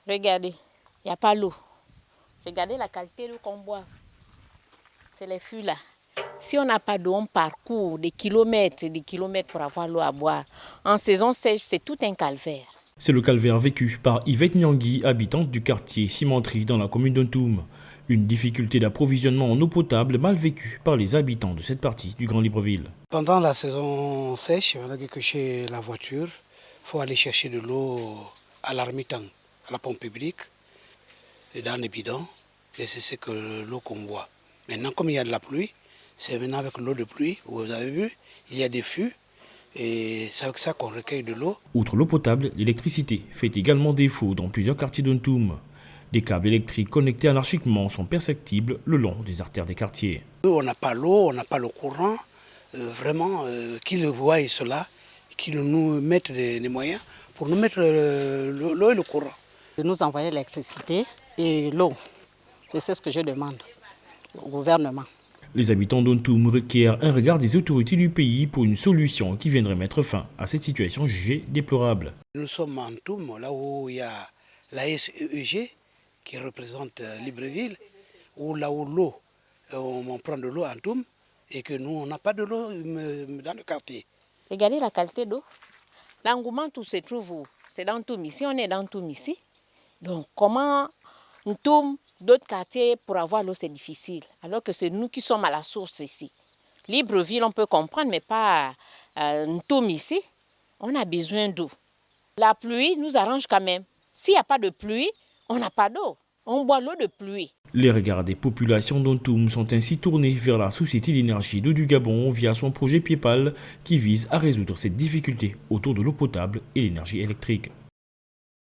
Regardez, il n'y a pas l'eau. Regardez la qualité de l'eau qu'on boit. C'est les fûts là. Si on n'a pas d'eau, on parcourt des kilomètres et des kilomètres pour avoir l'eau à boire. En saison sèche, c'est tout un calvaire. C'est le calvaire vécu par Yvette Nyangui, habitante du quartier Cimenterie dans la commune d'Ontoum. Une difficulté d'approvisionnement en eau potable mal vécue par les habitants de cette partie du Grand Libreville. Pendant la saison sèche, on a que chez la voiture, il faut aller chercher de l'eau à l'ermitan, à la pompe publique, et dans les bidons, et c'est que l'eau qu'on boit. Maintenant, comme il y a de la pluie, c'est maintenant avec l'eau de pluie, vous avez vu, il y a des fûts, et c'est avec ça qu'on recueille de l'eau. Outre l'eau potable, l'électricité fait également défaut dans plusieurs quartiers d'Ontoum. Des câbles électriques connectés anarchiquement sont perceptibles le long des artères des quartiers. On n'a pas l'eau, on n'a pas le courant, vraiment, qu'ils voient cela, qu'ils nous mettent des moyens pour nous mettre l'eau et le courant. De nous envoyer l'électricité et l'eau, c'est ce que je demande au gouvernement. Les habitants d'Ontoum requièrent un regard des autorités du pays pour une solution qui viendrait mettre fin à cette situation jugée déplorable. Nous sommes en Ontoum, là où il y a la SEEG qui représente Libreville, où là où l'eau, on prend de l'eau en Ontoum et que nous, on n'a pas de l'eau dans le quartier. Regardez la qualité d'eau. L'engouement, tout se trouve où? C'est dans Ontoum ici, on est dans Ontoum ici. Donc comment Ontoum, d'autres quartiers, pour avoir l'eau, c'est difficile. Alors que c'est nous qui sommes à la source ici. Libreville, on peut comprendre, mais pas Ontoum ici. On a besoin d'eau. La pluie nous arrange quand même. S'il n'y a pas de pluie, on n'a pas d'eau. On boit l'eau de pluie. Les regards des populations d'Ontoum sont ainsi tournés vers la Société d'énergie d'eau du Gabon via son projet Piepal qui vise à résoudre cette difficulté autour de l'eau potable et l'énergie électrique.